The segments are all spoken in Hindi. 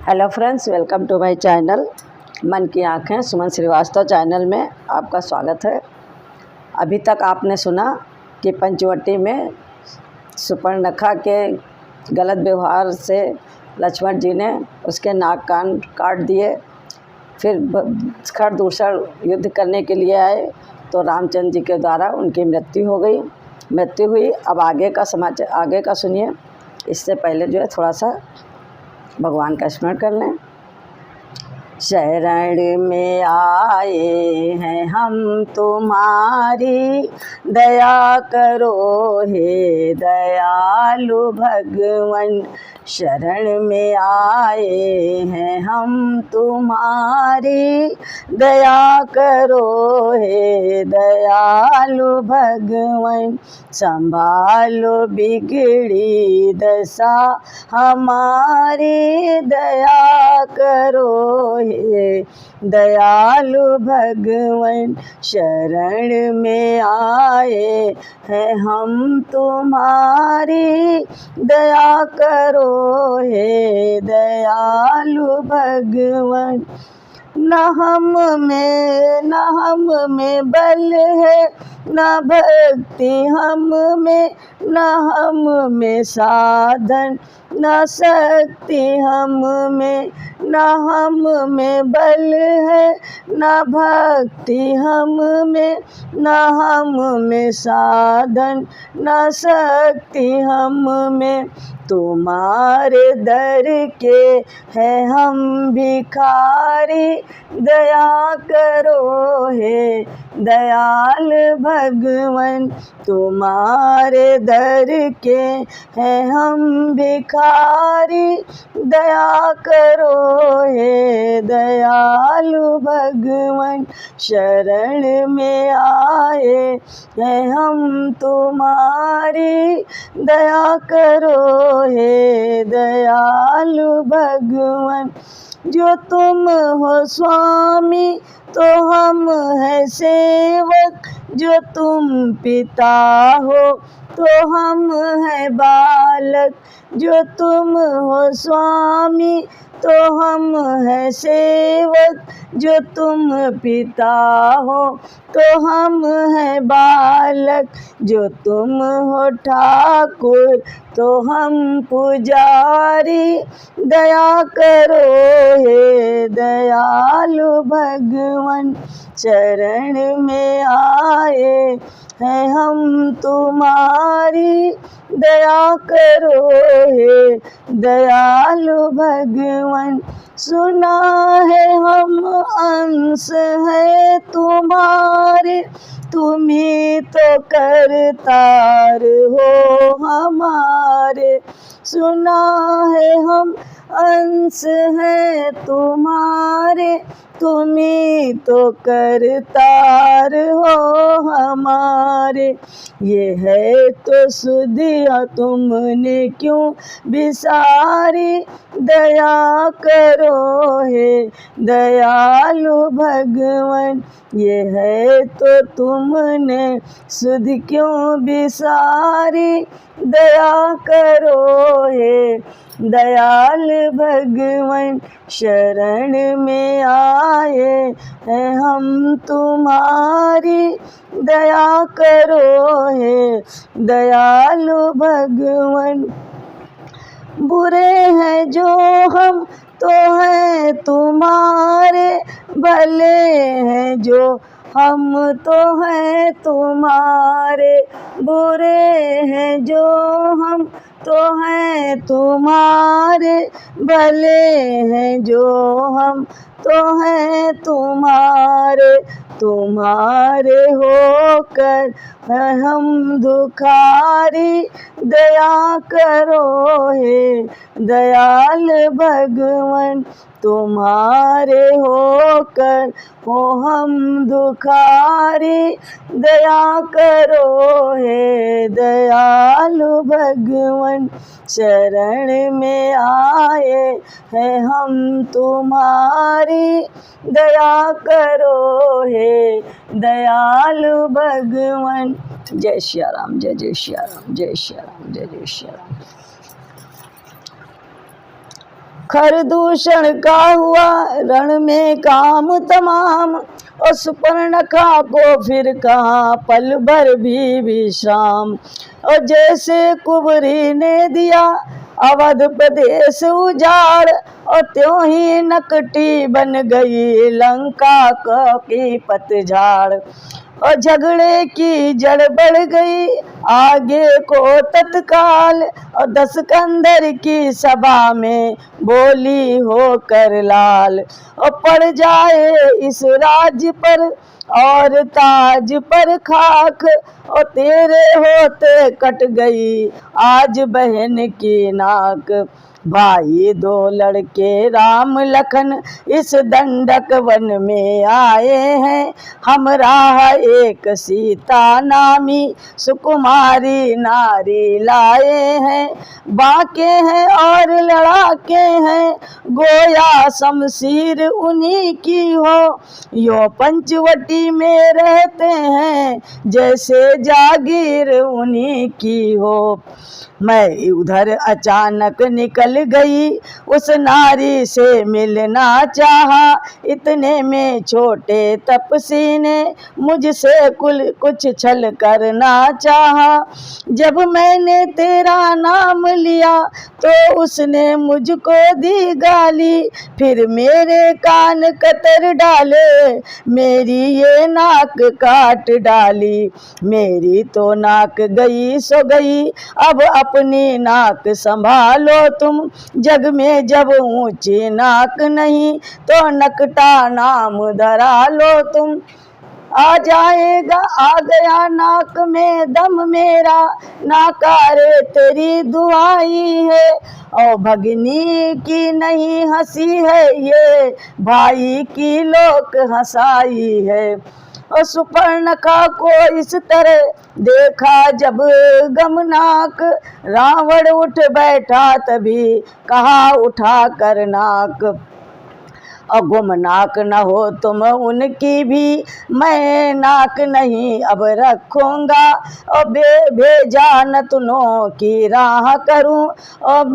Hello friends, welcome to my channel मन की आँखें। सुमन श्रीवास्तव चैनल में आपका स्वागत है। अभी तक आपने सुना कि पंचवटी में सुपर्णखा के गलत व्यवहार से लक्ष्मण जी ने उसके नाक कान काट दिए। फिर खरदूषण युद्ध करने के लिए आए तो रामचंद्र जी के द्वारा उनकी मृत्यु हुई। अब आगे का समाचार आगे का सुनिए। इससे पहले जो है थोड़ा सा भगवान का स्मरण कर लें। शरण में आए हैं हम तुम्हारी, दया करो हे दयालु भगवन। शरण में आए हैं हम तुम्हारी, दया करो हे दयालु भगवन। संभालो बिगड़ी दशा हमारी, दया करो हे दयालु भगवन। शरण में आए हैं हम तुम्हारी, दया करो हे दयालु भगवन। न हम में बल है, न भक्ति हम में साधन, न शक्ति हम में बल है, न भक्ति हम में साधन, न शक्ति हम में। तुम्हारे दर के हैं हम भिखारी, दया करो हे दयाल भगवन। तुम्हारे दर के हैं हम भिखारी, दया करो हे दयालु भगवन। शरण में आए हैं हम तुम्हारी, दया करो हे दयालु भगवन। जो तुम हो स्वामी तो हम हैं सेवक, जो तुम पिता हो तो हम हैं बालक। जो तुम हो स्वामी तो हम हैं सेवक, जो तुम पिता हो तो हम हैं बालक। जो तुम हो ठाकुर तो हम पुजारी, दया करो हे दयालु भगवन। शरण में आए हैं हम तुम्हारी, दया करो हे दयालु भगवन। सुना है हम अंश है तुम्हारे, तुम्ही तो करतार हो हमारे। सुना है हम अंश है तुम्हारे, तुम्ही तो करतार हो हमारे। ये है तो सुधिया तुमने क्यों बिसारी, दया करो हे दयालु भगवन। ये है तो तुमने सुध क्यों बिसारी, दया करो हे दयाल भगवन। शरण में आए हैं हम तुम्हारी, दया करो हे दयालु भगवन। बुरे हैं जो हम तो हैं तुम्हारे, भले हैं जो हम तो हैं तुम्हारे। बुरे हैं जो हम तो हैं तुम्हारे, भले हैं जो हम तो हैं तुम्हारे। तुम्हारे होकर हम दुखारी, दया करो हे दयाल भगवन। तुम्हारे होकर हो हम दुखारी, दया करो हे दयालु भगवन। शरण में आए हैं हम तुम्हारी, दया करो हे दयालु भगवन। जय श्री राम, जय जय श्री राम, जय श्री राम, जय जय श्री राम। खरदूषण का हुआ रण में काम तमाम, और सुपर्णखा को फिर कहाँ पल भर भी विश्राम। और जैसे कुबरी ने दिया अवध प्रदेश उजाड़, और त्यों ही नकटी बन गई लंका की पतझाड़। और झगड़े की जड़ बढ़ गई आगे को तत्काल, और दस कंधर की सभा में बोली होकर लाल। और पड़ जाए इस राज्य पर और ताज पर खाक, और तेरे होते कट गई आज बहन की नाक। भाई दो लड़के राम लखन इस दंडक वन में आए हैं, हमरा एक सीता नामी सुकुमारी नारी लाए हैं। बाके हैं और लड़ाके हैं गोया शमशीर उन्हीं की हो, यो पंचवटी में रहते हैं जैसे जागीर उन्हीं की हो। मैं उधर अचानक निकल गई उस नारी से मिलना चाहा, इतने में छोटे तपसी ने मुझसे कुछ छल करना चाहा। जब मैंने तेरा नाम लिया तो उसने मुझको दी गाली, फिर मेरे कान कतर डाले मेरी ये नाक काट डाली। मेरी तो नाक गई सो गई अब अपनी नाक संभालो तुम, जग में जब ऊंची नाक नहीं तो नकटा नाम धरा लो तुम। आ जाएगा आ गया नाक में दम मेरा, नाकारे तेरी दुआई है। और भगनी की नहीं हंसी है ये, भाई की लोक हंसाई है। और सुपर्णखा को इस तरह देखा जब गमनाक, रावण उठ बैठा तभी कहा उठा कर नाक। और गुमनाक न हो तुम उनकी भी, मैं नाक नहीं अब रखूंगा। और भेजा नतनों की राह करूं, और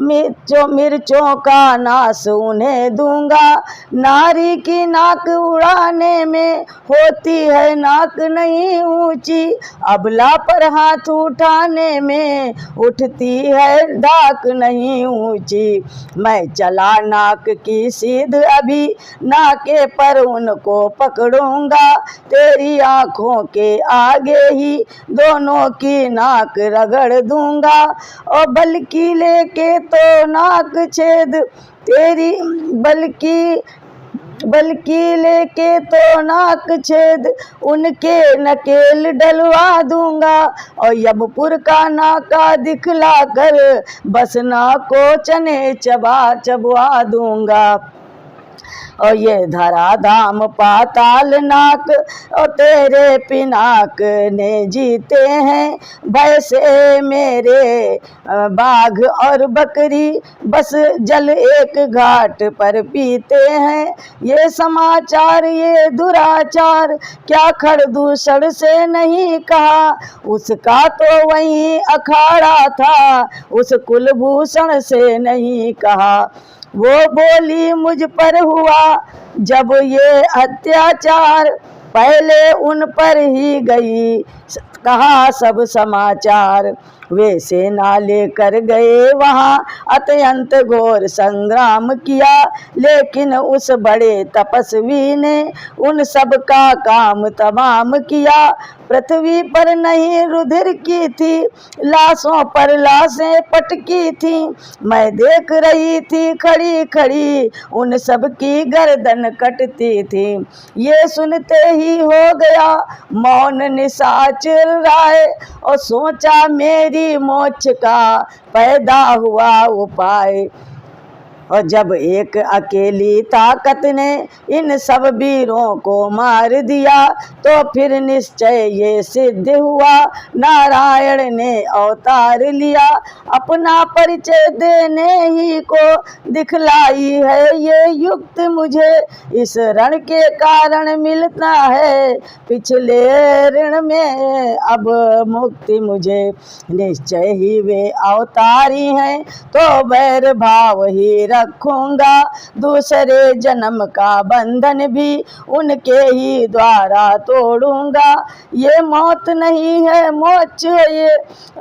मिर्चों का नाश उन्हें दूंगा। नारी की नाक उड़ाने में होती है नाक नहीं ऊंची, अबला पर हाथ उठाने में उठती है धाक नहीं ऊंची। मैं चला नाक की सीध अभी, नाके पर उनको पकड़ूंगा। तेरी आंखों के आगे ही दोनों की नाक रगड़ दूंगा। और बल्कि लेके तो नाक छेद तेरी, बल्कि लेके तो नाक छेद उनके नकेल डलवा दूंगा। और यमपुर का नाका दिखला कर बस नाको चने चबवा दूंगा। और ये धरा धाम पाताल नाक, और तेरे पिनाक ने जीते हैं। वैसे मेरे बाघ और बकरी बस जल एक घाट पर पीते हैं। ये समाचार ये दुराचार क्या खरदूषण से नहीं कहा, उसका तो वही अखाड़ा था उस कुलभूषण से नहीं कहा। वो बोली मुझ पर हुआ जब ये अत्याचार, पहले उन पर ही गई कहा सब समाचार। वे सेना लेकर गए वहाँ अत्यंत घोर संग्राम किया, लेकिन उस बड़े तपस्वी ने उन सब का काम तमाम किया। पृथ्वी पर नहीं रुधिर की थी, लाशों पर लाशें पटकी थी। मैं देख रही थी खड़ी खड़ी उन सब की गर्दन कटती थी। ये सुनते ही हो गया मौन निशाचर राय, और सोचा मेरी मोक्ष का पैदा हुआ उपाय। और जब एक अकेली ताकत ने इन सब वीरों को मार दिया, तो फिर निश्चय ये सिद्ध हुआ नारायण ने अवतार लिया। अपना परिचय देने ही को दिखलाई है ये युक्त मुझे, इस रण के कारण मिलता है पिछले ऋण में अब मुक्ति मुझे। निश्चय ही वे अवतारी हैं तो वैर भाव ही रखूंगा, दूसरे जन्म का बंधन भी उनके ही द्वारा तोड़ूंगा। ये मौत नहीं है मोक्ष है ये,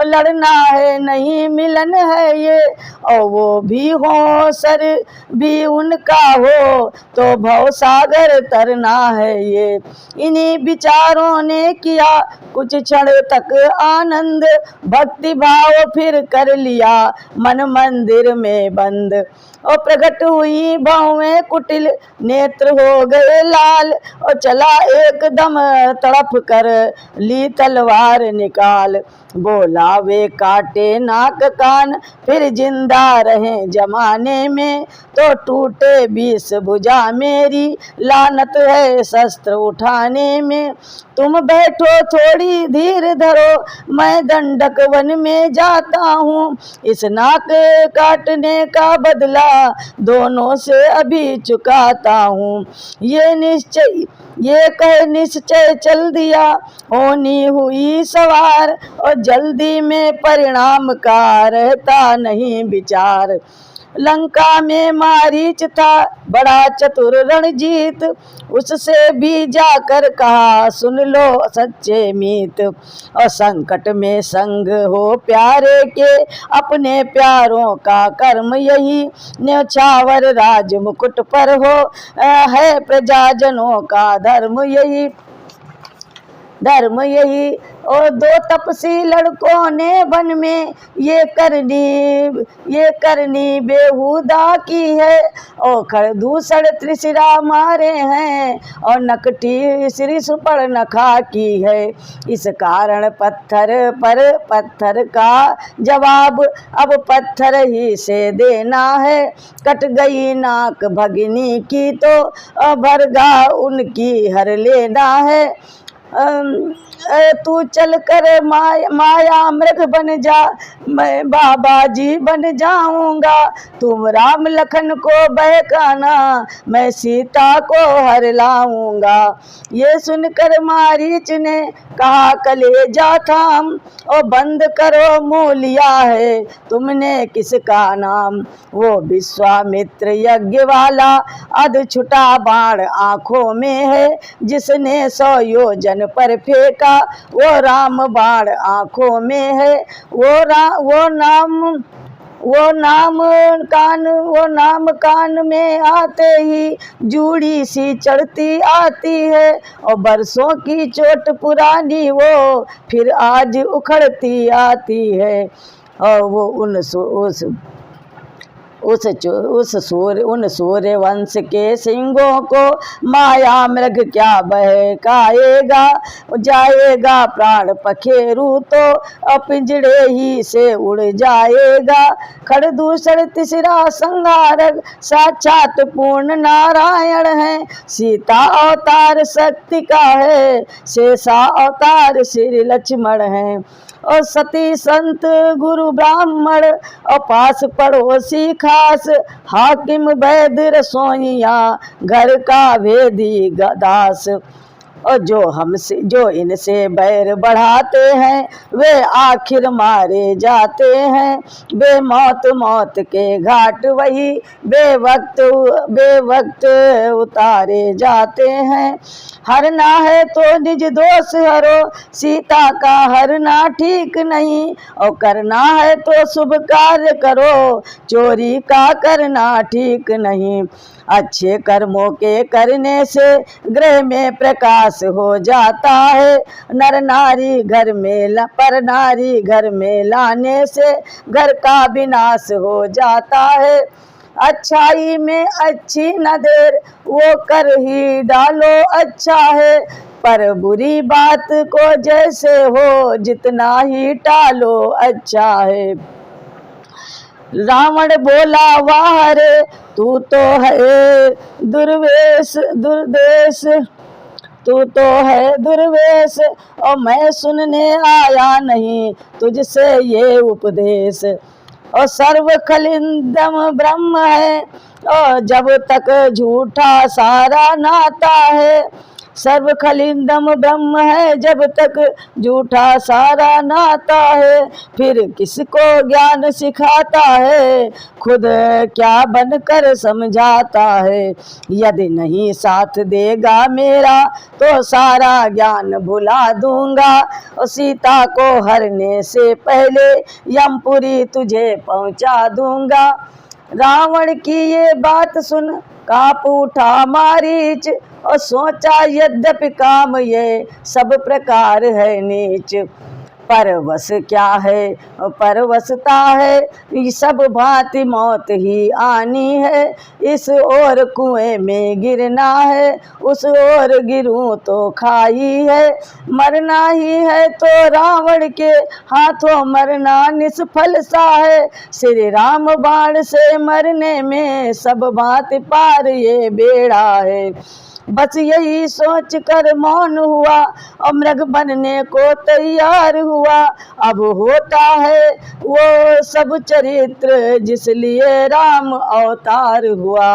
लड़ना है नहीं मिलन है ये, और वो भी हो सर भी उनका हो तो भव सागर तरना है ये। इन्हीं विचारों ने किया कुछ क्षण तक आनंद, भक्ति भाव फिर कर लिया मन मंदिर में बंद। और प्रकट हुई भवें कुटिल नेत्र हो गए लाल, और चला एकदम तड़प कर ली तलवार निकाल। बोला वे काटे नाक कान फिर जिंदा रहे जमाने में, तो टूटे 20 भुजा मेरी लानत है शस्त्र उठाने में। तुम बैठो थोड़ी धीर धरो मैं दंडक वन में जाता हूँ, इस नाक काटने का बदला दोनों से अभी चुकाता हूँ। ये कह निश्चय चल दिया होनी हुई सवार, और जल्दी में परिणाम का रहता नहीं विचार। लंका में मारीच था बड़ा चतुर रणजीत, उससे भी जाकर कहा सुन लो सच्चे मीत। और संकट में संग हो प्यारे के अपने प्यारों का कर्म यही, न्यौछावर राज मुकुट पर हो है प्रजाजनों का धर्म यही। और 2 तपसी लड़कों ने वन में ये करनी बेहुदा की है, और खरदूषण त्रिशिरा मारे हैं और नकटी श्री सुपर्णखा की है। इस कारण पत्थर पर पत्थर का जवाब अब पत्थर ही से देना है। कट गई नाक भगिनी की तो भरगा उनकी हर लेना है। तू चल कर माया मृग बन जा, मैं बाबा जी बन जाऊंगा। तुम राम लखन को बहकाना, मैं सीता को हर लाऊंगा। ये सुनकर मारीच ने कहा कलेजा थाम, और बंद करो मुँह लिया है तुमने किसका नाम। वो विश्वामित्र यज्ञ वाला अध छुटा बाण आंखों में है, जिसने 100 योजन पर फेंका वो राम बाण आंखों में है। वो नाम कान में आते ही जूड़ी सी चढ़ती आती है, और बरसों की चोट पुरानी वो फिर आज उखड़ती आती है। और वो उन सूर्य वंश के सिंहों को माया मृग क्या बहकाएगा। जाएगा प्राण पखेरु तो पिंजड़े ही से उड़ जाएगा। खरदूषण तीसरा संहारक साक्षात पूर्ण नारायण है। सीता अवतार शक्ति का है, शेषा अवतार श्री लक्ष्मण है। और सती संत गुरु ब्राह्मण और पास पड़ोसी खास, हाकिम वैद्य रसोइया घर का भेदी दास। और जो इनसे बैर बढ़ाते हैं वे आखिर मारे जाते हैं। मौत के घाट वही बेवक्त उतारे जाते हैं। हरना है तो निज दोष हरो, सीता का हरना ठीक नहीं। और करना है तो शुभ कार्य करो, चोरी का करना ठीक नहीं। अच्छे कर्मों के करने से गृह में प्रकाश हो जाता है। नर नारी घर में लाने से घर का विनाश हो जाता है। अच्छाई में अच्छी न देर वो कर ही डालो अच्छा है, पर बुरी बात को जैसे हो जितना ही टालो अच्छा है। रावण बोला वाह रे तू तो है दुर्वेश दुर्देश, तू तो है दुर्वेश और मैं सुनने आया नहीं तुझसे ये उपदेश। और सर्व खलिंदम ब्रह्म है और जब तक झूठा सारा नाता है, सर्व खलिंदम ब्रह्म है जब तक झूठा सारा नाता है, फिर किसको ज्ञान सिखाता है खुद क्या बनकर समझाता है। यदि नहीं साथ देगा मेरा तो सारा ज्ञान भुला दूंगा, और सीता को हरने से पहले यमपुरी तुझे पहुंचा दूंगा। रावण की ये बात सुन काँप उठा मारीच, और सोचा यद्यपि काम ये सब प्रकार है नीच। परवश क्या है परवशता है ये सब भांति मौत ही आनी है, इस ओर कुएं में गिरना है उस ओर गिरूं तो खाई है। मरना ही है तो रावण के हाथों मरना निष्फल सा है, श्री राम बाण से मरने में सब भांति पार ये बेड़ा है। बस यही सोच कर मौन हुआ और मृग बनने को तैयार हुआ, अब होता है वो सब चरित्र जिसलिए राम अवतार हुआ।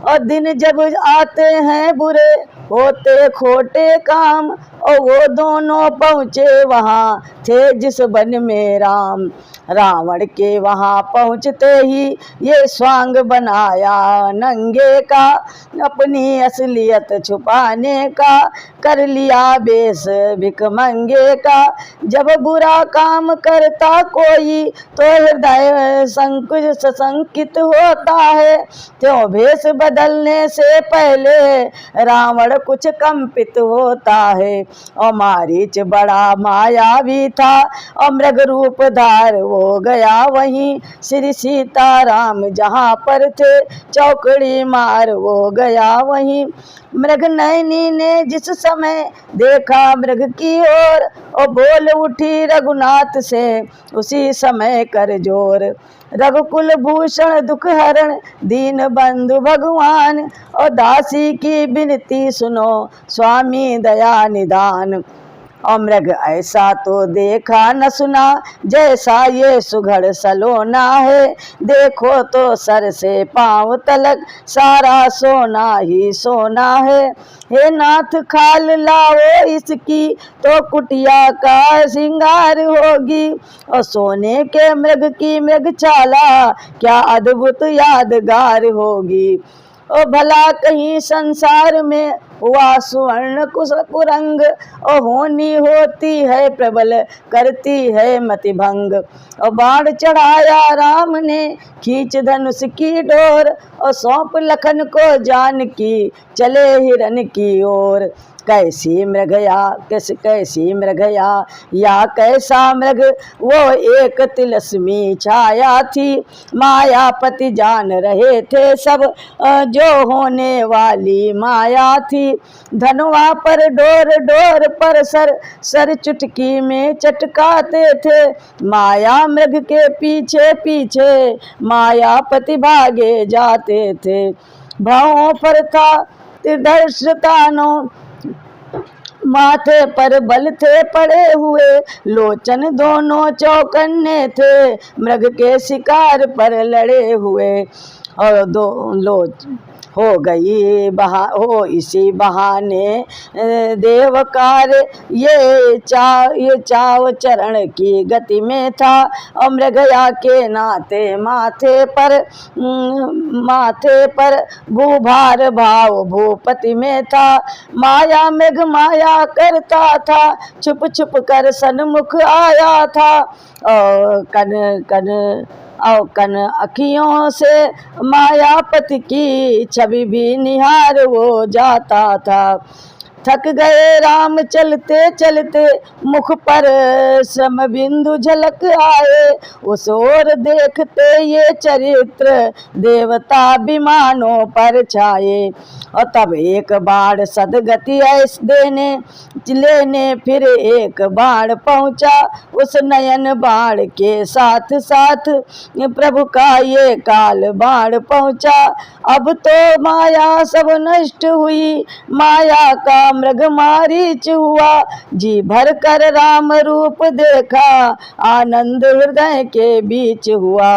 और दिन जब आते हैं बुरे होते खोटे काम, और वो दोनों पहुँचे वहाँ थे जिस वन में राम। रावण के वहाँ पहुँचते ही ये स्वांग बनाया नंगे का, अपनी असलियत छुपाने का कर लिया बेस भिखमंगे का। जब बुरा काम करता कोई तो हृदय संकुच सशंकित होता है, त्यों भेष बदलने से पहले रावण कुछ कंपित होता है। और मारीच बड़ा मायावी था और मृग रूपधार हो गया वहीं, श्री सीताराम जहाँ पर थे चौकड़ी मार हो गया वहीं। मृग नयनी ने जिस समय देखा मृग की ओर, और बोल उठी रघुनाथ से उसी समय कर जोर। रघुकुल भूषण दुख हरण दीन बंधु भगवान, और दासी की विनती सुनो स्वामी दया निदान। और मृग ऐसा तो देखा न सुना जैसा ये सुघड़ सलोना है, देखो तो सर से पांव तलक सारा सोना ही सोना है। हे नाथ खाल लाओ इसकी तो कुटिया का श्रृंगार होगी, और सोने के मृग की मृगशाला क्या अद्भुत यादगार होगी। ओ भला कहीं संसार में हुआ सुवर्ण कुरंग, और होनी होती है प्रबल करती है मति भंग। और बाण चढ़ाया राम ने खींच धनुष की डोर, और सौंप लखन को जानकी चले हिरन की ओर। कैसी मृगया कैसी मृगया या कैसा मृग वो एक तिलस्मी छाया थी, मायापति जान रहे थे सब जो होने वाली माया थी। धनुआ पर डोर डोर पर सर सर चुटकी में चटकाते थे, माया मृग के पीछे पीछे मायापति भागे जाते थे। भावों पर था त्रिदर्शतानो माथे पर बल थे पड़े हुए, लोचन दोनों चौकन्ने थे मृग के शिकार पर लड़े हुए। और दो लोच हो गई हो इसी बहाने देवकार, ये चाव चरण की गति में था। और मृगया के नाते माथे पर भूभार भाव भूपति में था। माया मृग माया करता था छुप छुप कर सन्मुख आया था, और कन अखियों से मायापति की छवि भी निहार हो जाता था। थक गए राम चलते चलते, मुख पर श्रम बिंदु झलक आए। उस ओर देखते ये चरित्र, देवता विमानों पर छाए। और तब एक बाण सदगति ऐस देने लेने, फिर एक बाण पहुंचा उस नयन बाण के साथ साथ। प्रभु का ये काल बाण पहुंचा, अब तो माया सब नष्ट हुई, माया का मृग मारीच हुआ। जी भर कर राम रूप देखा, आनंद हृदय के बीच हुआ।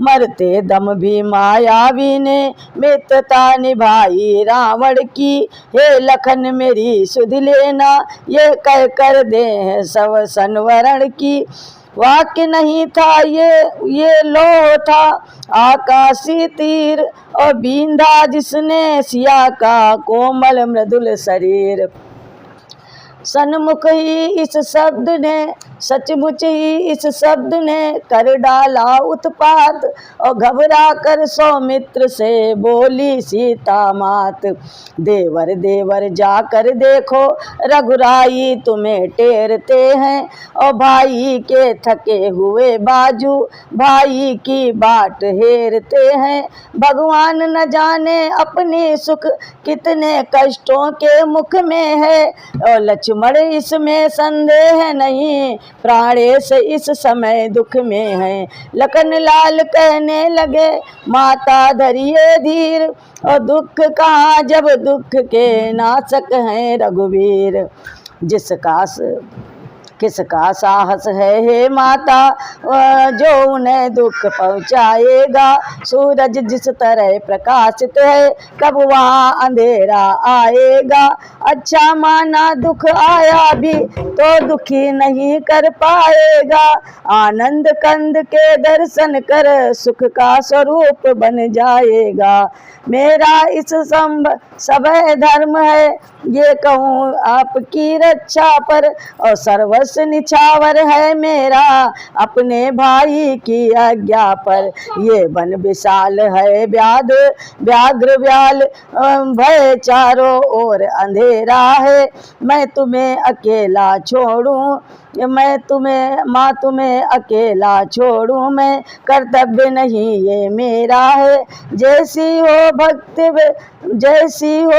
मरते दम भी मायावी ने मित्रता निभाई रावण की। हे लखन मेरी सुध लेना, ये कह कर दे सब संवरण की। वाक्य नहीं था ये लो था आकाशी तीर, और बींधा जिसने सिया का कोमल मृदुल शरीर। सन्मुख ही इस शब्द ने, सचमुच ही इस शब्द ने कर डाला उत्पात। और घबरा कर सौमित्र से बोली सीता मात, देवर देवर जाकर देखो रघुराई तुम्हें टेरते हैं। और भाई के थके हुए बाजू भाई की बाट हेरते हैं। भगवान न जाने अपनी सुख कितने कष्टों के मुख में है। और लक्ष्मण इसमें संदेह नहीं, प्राणेश इस समय दुख में है। लखन लाल कहने लगे माता धरिए धीर, और दुख कहाँ जब दुख के नाशक हैं रघुवीर। किसका साहस है हे माता, जो उन्हें दुख पहुँचाएगा। सूरज जिस तरह प्रकाशित है, कब वहाँ अंधेरा आएगा। अच्छा माना दुख आया भी तो दुखी नहीं कर पाएगा। आनंद कंद के दर्शन कर सुख का स्वरूप बन जाएगा। मेरा इस समय धर्म है, ये कहूँ आपकी रक्षा पर। और सर्वस्व निछावर है मेरा, अपने भाई की आज्ञा पर। ये वन विशाल है व्याघ्र व्याल, भय चारों ओर अंधेरा है। मैं तुम्हें अकेला छोड़ूं, माँ तुम्हें अकेला छोड़ूं मैं, कर्तव्य नहीं ये मेरा है। जैसी हो भक्ति जैसी हो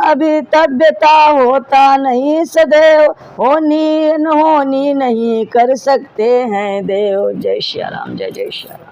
अभितव्यता, होता नहीं सदैव, होनी नहीं कर सकते हैं देव। जय श्री राम, जय जय श्री राम।